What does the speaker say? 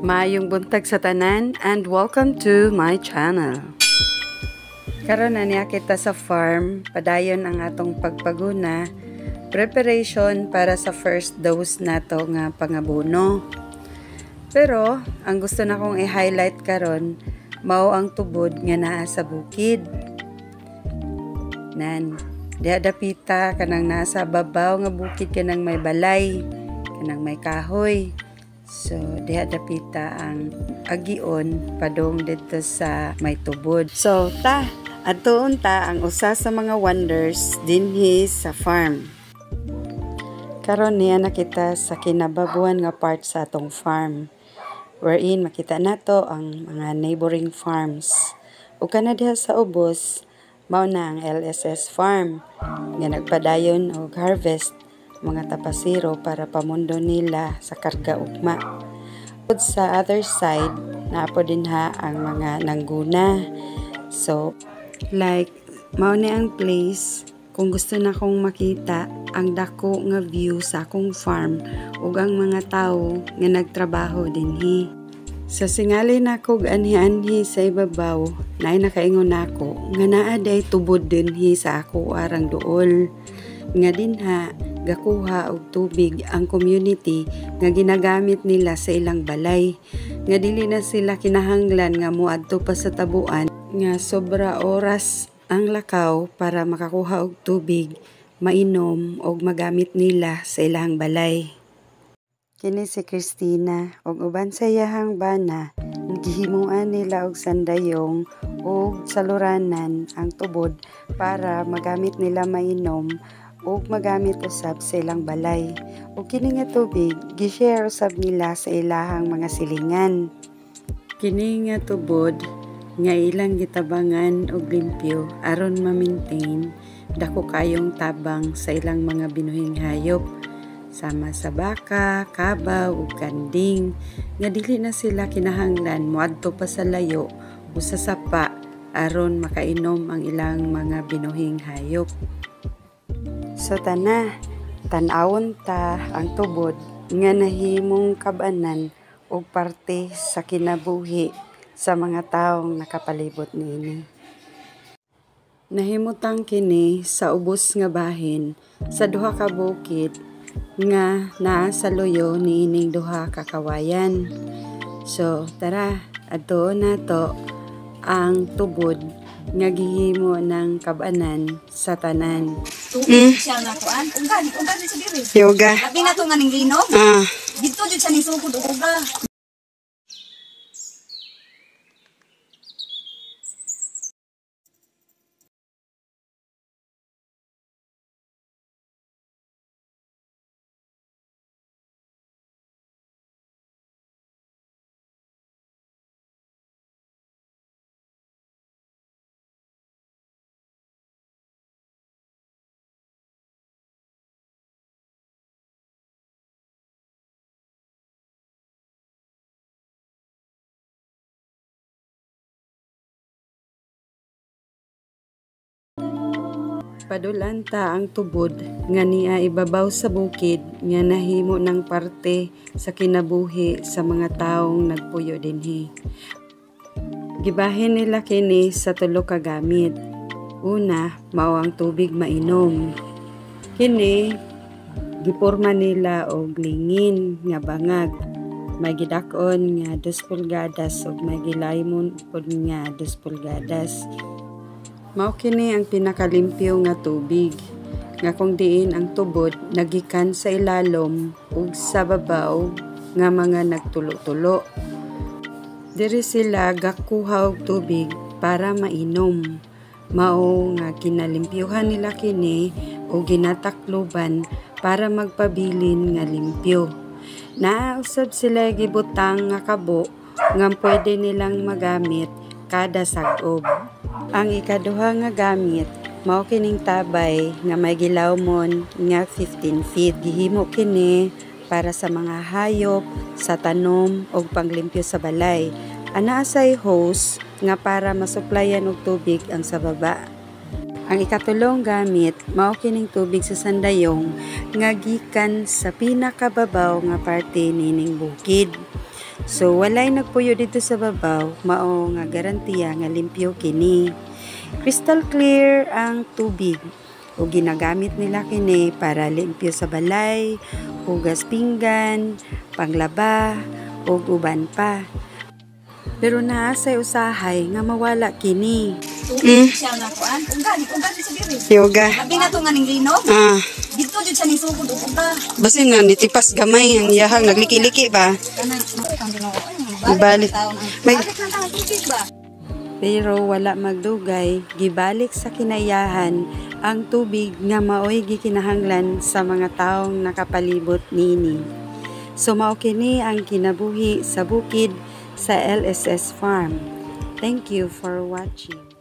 Maayong buntag sa tanan and welcome to my channel. Karon na niya kita sa farm, padayon ang atong pagpaguna, preparation para sa first dose nato nga pangabono. Pero ang gusto na kong i-highlight karon mao ang tubod nga naa sa bukid. Diha dapita kanang nasa babaw nga bukid kanang may balay, kanang may kahoy. So, diha dapita ang agion padong dito sa may tubod. So, atoon ta ang usa sa mga wonders dinhi sa farm. Karon niya nakita sa kinababuan nga part sa atong farm. Wherein makita nato ang mga neighboring farms. O kana diha sa ubos, mao na ang LSS farm nga nagpadayon og harvest mga tapasiro para pamundo nila sa karga ugma. Sa other side, naapo din ang mga nangguna. So, like, mao ni ang place kung gusto na kong makita ang dako nga view sa akong farm ug ang mga tawo nga nagtrabaho dinhi. Sa singali nako anhi-anhi sa ibabaw, naay nakaingon nako nga naa day tubod dinhi sa ako arang duol. Nga dinha gakuha og tubig ang community nga ginagamit nila sa ilang balay, nga dili na sila kinahanglan nga moadto pa sa tabuan nga sobra oras ang lakaw para makakuha og tubig, mainom og magamit nila sa ilang balay. Kini si Christina og uban sa iyahang bana, gihimuan nila og sandayong og saluranan ang tubod para magamit nila mainom ug magamit usab sa ilang balay. Ug kini nga tubig gi-share usab nila sa ilahang mga silingan. Kini nga tubod nga ilang gitabangan og limpyo aron ma-maintain dako kayong tabang sa ilang mga binuhing hayop sama sa baka, kabaw ug kanding nga dili na sila kinahanglan moadto pa sa layo o sa sapa aron makainom ang ilang mga binuhing hayop. So tan-awon ta ang tubod nga nahimong kabanan o parte sa kinabuhi sa mga taong nakapalibot niini. Nahimutang kini sa ubos nga bahin sa duha ka bukid nga naa sa luyo niining duha ka kawayan. So tara, adto nato ang tubod nga gihimo ng kabanan sa tanan. Siya na kuan, ugan sa diri. Yoga. Labi na to nga ning linog. Dito jud sa ning sugod og uga. Padulan ta ang tubod nga niya ibabaw sa bukid nga nahimo ng parte sa kinabuhi sa mga taong nagpuyo dinhi. Gibahin nila kini sa tulo ka gamit. Una, mao ang tubig mainom. Kini giporma nila og lingin nga bangag. May gidakon nga 2 pulgadas ug may gilaymon pod nga 2 pulgadas. Mao kini ang pinakalimpyo nga tubig nga kung diin ang tubod nagikan sa ilalom ug sa babaw nga mga nagtulo-tulo. Diri sila gakuha og tubig para mainom. Mao nga kinalimpyuhan nila kini o ginatakloban para magpabilin nga limpyo. Nausab sila gibutang nga kabo nga pwede nilang magamit kada sag-ob. Ang ikaduha nga gamit mao kining tabay nga may gilawmon nga 15 feet. Gihimo kini para sa mga hayop, sa tanom ug panglimpyo sa balay. Anaa say hose nga para masuplayan og tubig ang sa baba. Ang ikatulong gamit mao kining tubig sa sandayong nga gikan sa pinakababaw nga parte nining bukid. So walay nagpuyo dito sa babaw, mao nga garantiya nga limpyo kini. Crystal clear ang tubig o ginagamit nila kini para limpyo sa balay, hugas pinggan, panglaba, o uban pa. Pero naasay usahay nga mawala kini. Tubig siya na kuan. Ugan sa diri. Yoga. Abi na to nga ning lino. Dito jud sa ning sugod og uga. Basin nga nitipas gamay ang iyahang nagliki-liki ba? Kanang Ibalik. May tubig ba? pero wala magdugay, gibalik sa kinayahan ang tubig nga maoy gikinahanglan sa mga taong nakapalibot nini. So mao kini ang kinabuhi sa bukid sa LSS Farm. Thank you for watching.